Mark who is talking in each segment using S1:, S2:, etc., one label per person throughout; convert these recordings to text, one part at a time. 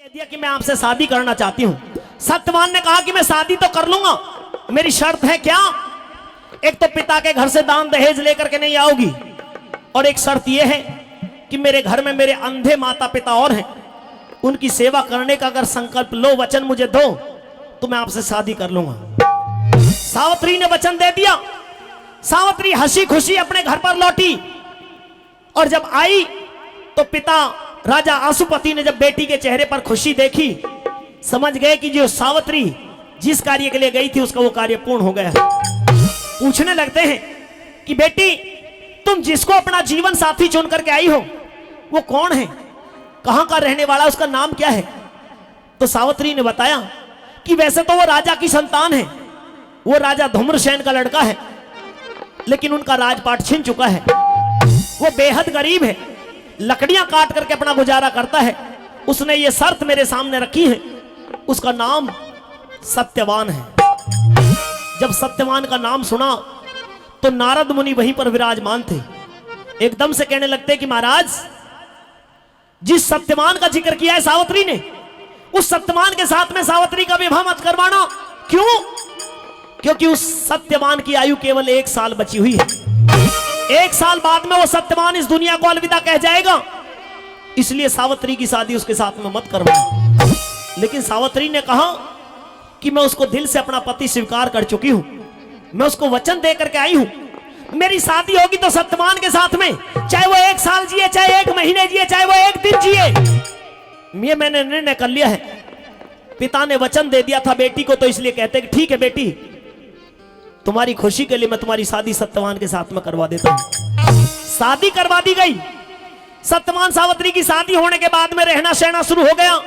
S1: कह दिया कि मैं आपसे शादी करना चाहती हूँ। सत्यवान ने कहा कि मैं शादी तो कर लूंगा, मेरी शर्त है क्या, एक तो पिता के घर से दान दहेज लेकर के नहीं आओगी, और एक शर्त यह है कि मेरे घर में मेरे अंधे माता पिता और हैं, उनकी सेवा करने का अगर संकल्प लो, वचन मुझे दो, तो मैं आपसे शादी कर लूंगा। सावित्री ने वचन दे दिया। सावित्री हंसी खुशी अपने घर पर लौटी, और जब आई तो पिता राजा आशुपति ने जब बेटी के चेहरे पर खुशी देखी, समझ गए कि जो सावित्री जिस कार्य के लिए गई थी उसका वो कार्य पूर्ण हो गया। पूछने लगते हैं कि बेटी, तुम जिसको अपना जीवन साथी चुन करके आई हो वो कौन है, कहां का रहने वाला, उसका नाम क्या है? तो सावित्री ने बताया कि वैसे तो वो राजा की संतान है, वो राजा धूम्रसेन का लड़का है, लेकिन उनका राजपाट छिन चुका है। वो बेहद गरीब है, लकड़ियां काट करके अपना गुजारा करता है। उसने ये शर्त मेरे सामने रखी है, उसका नाम सत्यवान है। जब सत्यवान का नाम सुना तो नारद मुनि वहीं पर विराजमान थे, एकदम से कहने लगते कि महाराज, जिस सत्यवान का जिक्र किया है सावित्री ने, उस सत्यवान के साथ में सावित्री का विवाह मत करवाना। क्यों? क्योंकि उस सत्यवान की आयु केवल 1 साल बची हुई है। 1 साल बाद में वो सत्यवान इस दुनिया को अलविदा कह जाएगा, इसलिए सावित्री की शादी उसके साथ में मत करवाना। लेकिन सावित्री ने कहा कि मैं उसको दिल से अपना पति स्वीकार कर चुकी हूं, मैं उसको वचन दे करके आई हूं, मेरी शादी होगी तो सत्यवान के साथ में, चाहे वो 1 साल जिए, चाहे 1 महीने जिए, चाहे वो 1 दिन जिए, ये मैंने निर्णय कर लिया है। पिता ने वचन दे दिया था बेटी को, तो इसलिए कहते कि ठीक है बेटी, तुम्हारी खुशी के लिए मैं तुम्हारी शादी सत्यवान के साथ में करवा देता हूं। शादी करवा दी गई। सत्यवान सावित्री की शादी होने के बाद में रहना सहना शुरू हो गया।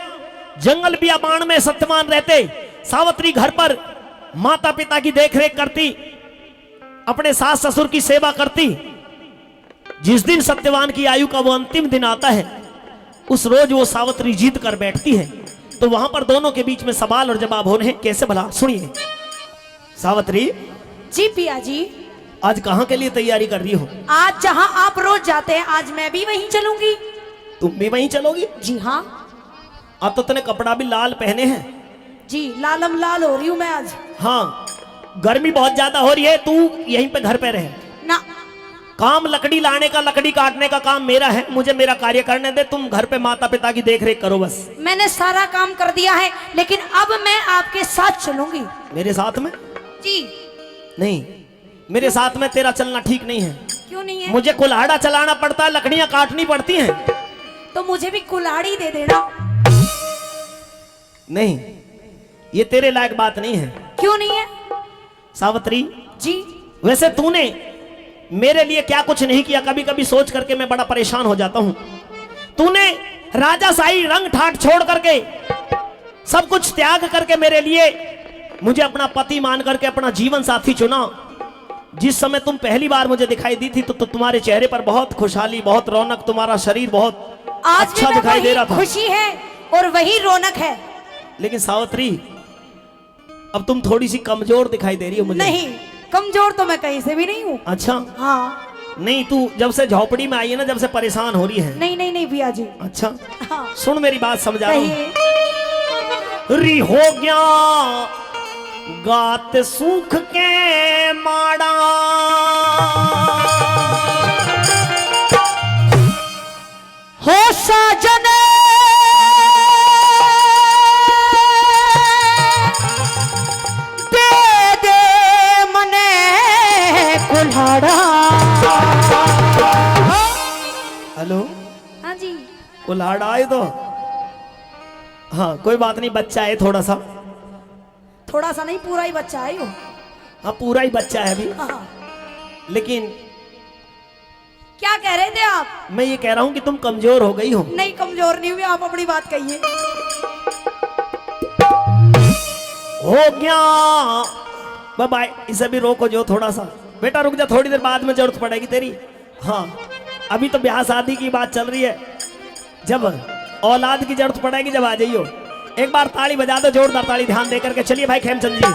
S1: जंगल बियाबान में सत्यवान रहते, सावित्री घर पर माता पिता की देखरेख करती, अपने सास ससुर की सेवा करती। जिस दिन सत्यवान की आयु का वो अंतिम दिन आता है, उस रोज वो सावित्री जीत कर बैठती है। तो वहां पर दोनों के बीच में सवाल और जवाब हो रहे हैं। कैसे भला, सुनिए। सावित्री
S2: जी पिया जी।
S1: आज कहां के लिए तैयारी कर रही हो?
S2: आज जहां आप रोज जाते हैं, आज मैं भी वहीं चलूंगी।
S1: तुम भी वहीं चलोगी?
S2: जी हाँ।
S1: अब तो तूने कपड़ा भी लाल पहने हैं।
S2: जी, लालम लाल हो रही हूँ मैं आज।
S1: हाँ, गर्मी बहुत ज्यादा हो रही है, तू यहीं पे घर पे रहे
S2: ना।
S1: काम लकड़ी लाने का, लकड़ी काटने का काम मेरा है, मुझे मेरा कार्य करने दे। तुम घर पे माता पिता की देखरेख करो बस।
S2: मैंने सारा काम कर दिया है, लेकिन अब मैं आपके साथ चलूंगी।
S1: मेरे साथ में?
S2: जी
S1: नहीं, मेरे साथ में तेरा चलना ठीक नहीं है।
S2: क्यों नहीं है?
S1: मुझे कुल्हाड़ा चलाना पड़ता है, लकड़ियां काटनी पड़ती हैं।
S2: तो मुझे भी कुल्हाड़ी दे देना।
S1: नहीं, ये तेरे लायक बात नहीं है।
S2: क्यों नहीं है?
S1: सावित्री
S2: जी,
S1: वैसे तूने मेरे लिए क्या कुछ नहीं किया, कभी कभी सोच करके मैं बड़ा परेशान हो जाता हूं। तूने राजाशाही रंग ठाट छोड़ करके, सब कुछ त्याग करके मेरे लिए, मुझे अपना पति मान करके अपना जीवन साथी चुना। जिस समय तुम पहली बार मुझे दिखाई दी थी तो तुम्हारे चेहरे पर बहुत खुशहाली, बहुत रौनक, तुम्हारा शरीर बहुत
S2: आज
S1: अच्छा दिखाई दे रहा था।
S2: खुशी है और वही रौनक है।
S1: लेकिन सावित्री, अब तुम थोड़ी सी कमजोर दिखाई दे रही हो मुझे।
S2: नहीं, कमजोर तो मैं कहीं से भी नहीं हूँ।
S1: अच्छा?
S2: हाँ।
S1: नहीं, तू जब से झोपड़ी में आई है ना, जब से परेशान हो रही है।
S2: नहीं नहीं नहीं भैया जी।
S1: अच्छा
S2: हाँ।
S1: सुन, मेरी बात समझा रहा हूं। री हो गया गात सूख के माड़ा,
S2: हो साजन दे दे मने कुल्हाड़ा।
S1: हेलो,
S2: हाँ जी।
S1: कुल्हाड़ा आए तो? हाँ कोई बात नहीं, बच्चा है थोड़ा सा।
S2: थोड़ा सा नहीं, पूरा ही बच्चा है यो।
S1: हाँ पूरा ही बच्चा है अभी।
S2: हाँ।
S1: लेकिन
S2: क्या कह रहे थे आप?
S1: मैं ये कह रहा हूं कि तुम कमजोर हो गई हो।
S2: नहीं, कमजोर नहीं हुई, आप अपनी बात कहिए।
S1: हो गया बाबा, इसे भी रोको जो थोड़ा सा। बेटा रुक जा, थोड़ी देर बाद में जरूरत पड़ेगी तेरी। हाँ अभी तो ब्याह शादी की बात चल रही है, जब औलाद की जरूरत पड़ेगी जब आ जाइयो। एक बार ताली बजा दो, जोरदार ताली, ध्यान देकर के चलिए भाई खेमचंद जी।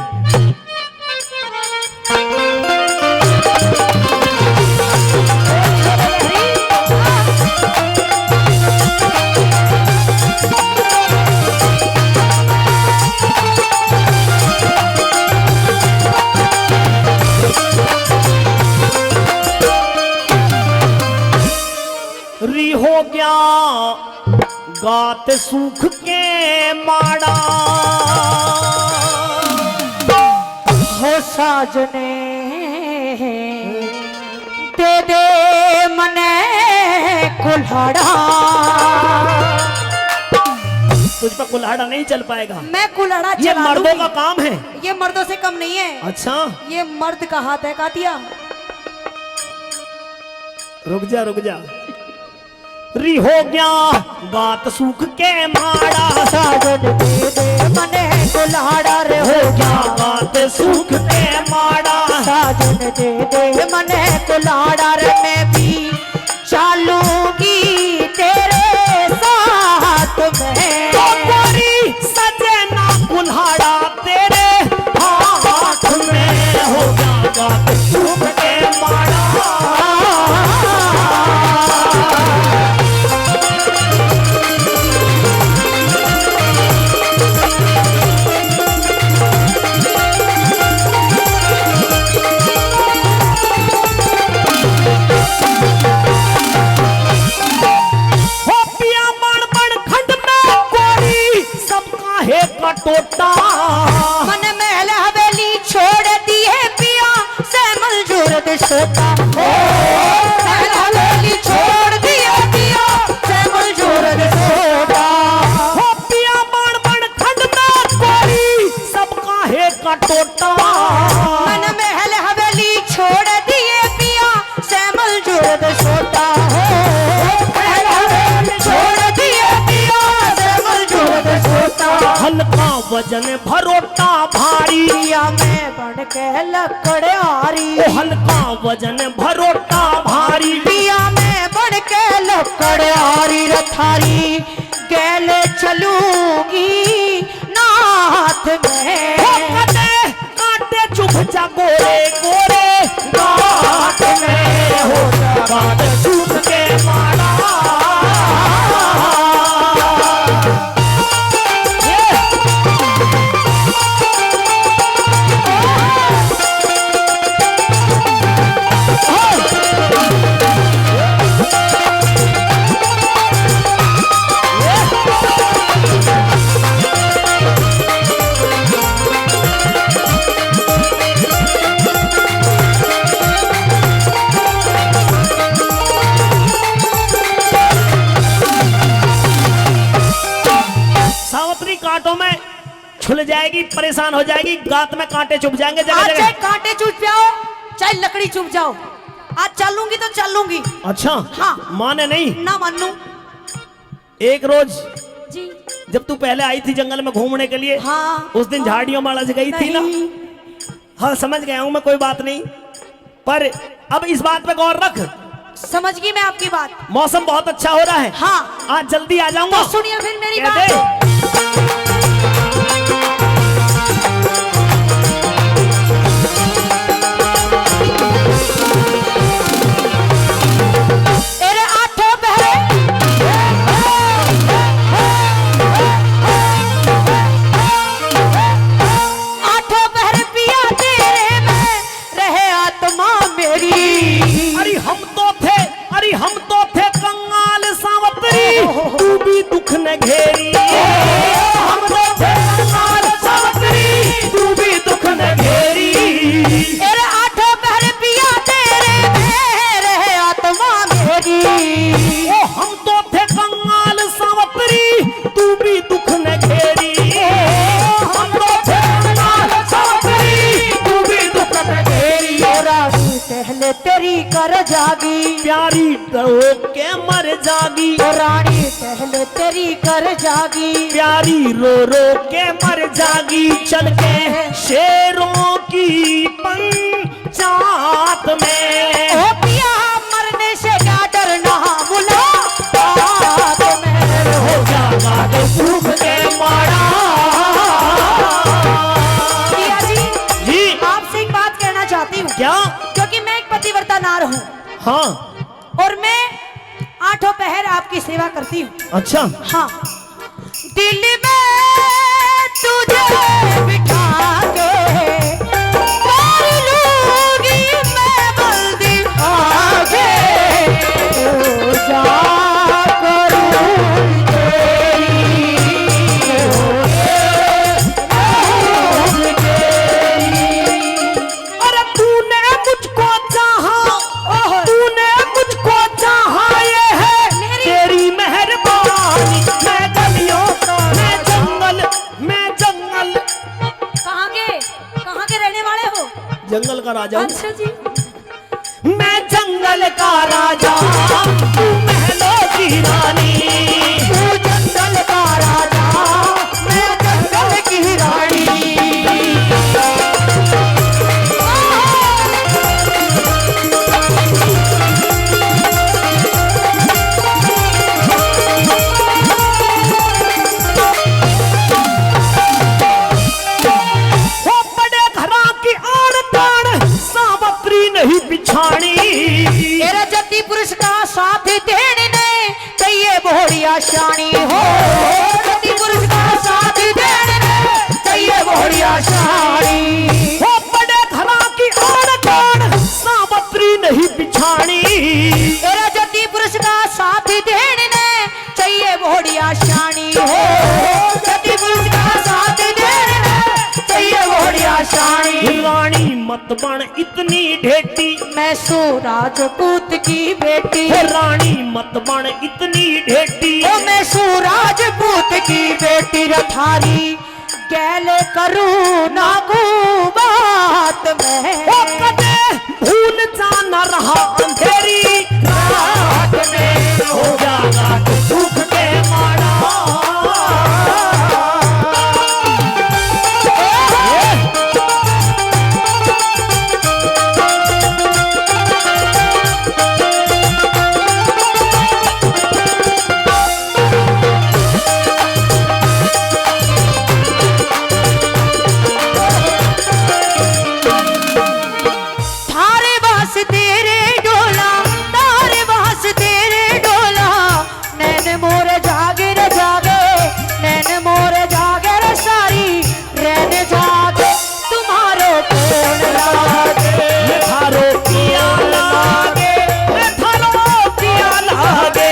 S1: गात सूख के माड़ा
S2: हो साजने दे दे मने कुल्हाड़ा।
S1: तुझ पर कुल्हाड़ा नहीं चल पाएगा।
S2: मैं कुल्हाड़ा
S1: ये
S2: चला
S1: मर्दों
S2: लूंगी।
S1: का काम है।
S2: ये मर्दों से कम नहीं है।
S1: अच्छा
S2: ये मर्द का हाथ है कातिया।
S1: रुक जा रुक जा। री हो गया गात सूख के माड़ा
S2: साजन दे दे मने कुल्हाड़ा रे
S1: हो गया गात सूख के माड़ा
S2: साजन दे दे मने कुल्हाड़ा रे मैं भी चलूंगी तेरे साथ में।
S1: तो कोरी सजना कुल्हाड़ा तेरे हाथ में हो गया गात सूख के माड़ा। टोटा
S2: मन महल हवेली छोड़ दिए पिया से मंजूर दे सोता। महल हवेली छोड़ दिए पिया से मंजूर दे सोता।
S1: हो पिया बड़ बड़ खंड में कोरी सबका है का टोटा।
S2: मन महल हवेली छोड़ दिए पिया से मंजूर दे सोता। महल हवेली छोड़ दिए पिया से मंजूर दे सोता।
S1: हल्का वजन भरोटा भारी
S2: पिया में बन के लकड़ियारी।
S1: ओ हल्का वजन भरोटा भारी
S2: पिया में बन के लकड़ियारी रथारी गैल चलूंगी नाथ में।
S1: हो कटे कांटे चुभ जा गोरे गोरे नाथ में हो जा गात सूख के माड़ा। सावत्री कांटों में छुल जाएगी, परेशान हो जाएगी, गात में कांटे चुभ जाएंगे जगह
S2: आज
S1: जगह।
S2: चाहे कांटे चुभ जाओ चाहे लकड़ी चुभ जाओ आज चलूंगी तो चलूंगी।
S1: अच्छा
S2: हाँ।
S1: माने नहीं।
S2: ना मानू
S1: एक रोज
S2: जी।
S1: जब तू पहले आई थी जंगल में घूमने के लिए
S2: हाँ।
S1: उस दिन झाड़ियों में अलग गई थी ना।
S2: नहीं।
S1: हाँ समझ गया हूं मैं, कोई बात नहीं। पर अब इस बात पे गौर रख,
S2: समझ गई मैं आपकी बात।
S1: मौसम बहुत अच्छा हो रहा है।
S2: हाँ।
S1: आज जल्दी आ जाऊंगा।
S2: तो सुनिए फिर मेरी
S1: कह
S2: बात।
S1: दे।
S2: तेरे आठों पहरे आठों पहरे पिया तेरे में रहे आत्मा मेरी।
S1: अरे हम तो थे कंगाल सावत्री तू भी दुख न घेरी। हम तो थे कंगाल सावत्री तू भी दुख न घेरी।
S2: तेरे आठों पहरे पिया तेरे में रहे आत्मा मेरी।
S1: ओ हम तो थे कंगाल सावत्री तू भी दुख न घेरी। हम तो थे कंगाल सावत्री तू भी दुख न घेरी।
S2: रानी पहले तेरी कर जागी
S1: प्यारी रो के मर जागी।
S2: रानी पहले तेरी कर जागी
S1: प्यारी रो रो के मर जागी। चल के शेरों की पंचायत में।
S2: ओ पिया मरने से क्या डरना मुलाकात में।
S1: हो जा गात सूख के माड़ा।
S2: पिया जी
S1: जी
S2: आपसे एक बात कहना चाहती हूँ।
S1: क्या?
S2: क्योंकि मैं एक पतिव्रता नार हूँ
S1: हाँ
S2: और मैं आठों पहर आपकी सेवा करती हूँ।
S1: अच्छा।
S2: हाँ। दिल में तुझे बिठा के कर लूंगी मैं बंदी आगे। जा करूं तेरी
S1: का राजा हूँ।
S2: अच्छा जी।
S1: मैं जंगल का राजा, तू महलों की रानी।
S2: तू जंगल का राजा, मैं जंगल की रानी।
S1: वो बड़े घरा की आड़ ताड़ सावत्री नहीं बिछानी।
S2: तेरे जति पुरुष का साथ देने ने चाहिए बोड़िया शानी हो। जति पुरुष का साथ देने ने चाहिए बोड़िया शानी।
S1: वो बड़े घरा की आड़ ताड़ सावत्री नहीं बिछानी।
S2: तेरा जति पुरुष का साथ देने ने चाहिए बोड़िया शानी हो। जति पुरुष का साथ देने ने चाहिए बोड़िया शानी।
S1: रानी मत बन इतनी ढेटी,
S2: मैं सो राजपूत की बेटी।
S1: हे रानी मत बन इतनी ढेटी।
S2: ओ मैं सो राजपूत की बेटी रथारी गैल करूं ना को बात में।
S1: ओ कदे भूल जाना रहा अंधेरी रात में। हो जागा तो दुख के मारा।
S2: थारे वास तेरे डोला, तारे वास तेरे डोला। नैन मोर जागे रे जागे, नैन मोर जागे रे सारी। रैन जागे तुम्हारो कौन लागे।
S1: ये थारो पिया लागे, ये थारो पिया लागे।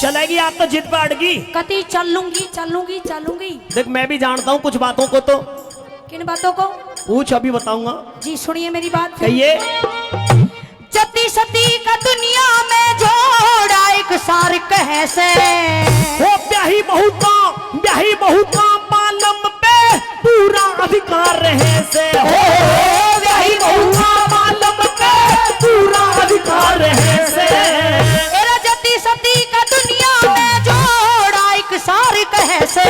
S1: चलेगी आप तो जिद पे अड़गी।
S2: कति चलूंगी चलूंगी चलूंगी।
S1: देख मैं भी जानता हूँ कुछ बातों को, तो
S2: किन बातों को?
S1: पूछ अभी बताऊंगा।
S2: जी सुनिए मेरी बात।
S1: कहिए।
S2: जति सती का दुनिया में जोड़ा एक सार कहे से।
S1: वो ब्याही बहू का मालम पे पूरा अधिकार रहे से। हो ब्याही बहू का मालम पे पूरा अधिकार रहे से।
S2: तेरा जति सती का दुनिया में जोड़ा एक सार कहे से।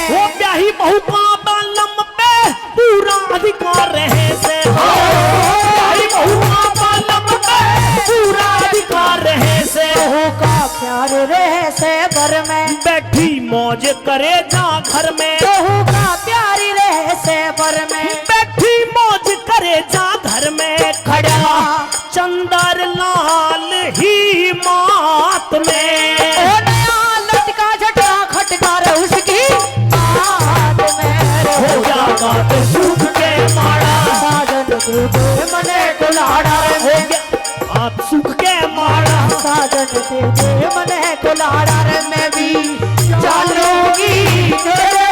S1: वो ब्याही बहू का मालम पे पूरा अधिकार रहे से। हो ब्याही बहू का मालम पे पूरा अधिकार रहे से।
S2: बहू का प्यार रहे से भर में,
S1: बैठी मौज करे जा घर में।
S2: बहू का प्यार रहे से भर में।
S1: बैठी मौज करे जा घर में। खड़ा चंदर लाल ही मात में।
S2: ओ नया लटका झटका खटका रे उसकी बात में।
S1: हो जागा तो सूख के मारा।
S2: साजन दे दे मने कुलाड़ा रे।
S1: हो गया आप सूख के मारा।
S2: साजन दे दे मने कुलाड़ा रे। मैं भी चलूंगी तेरे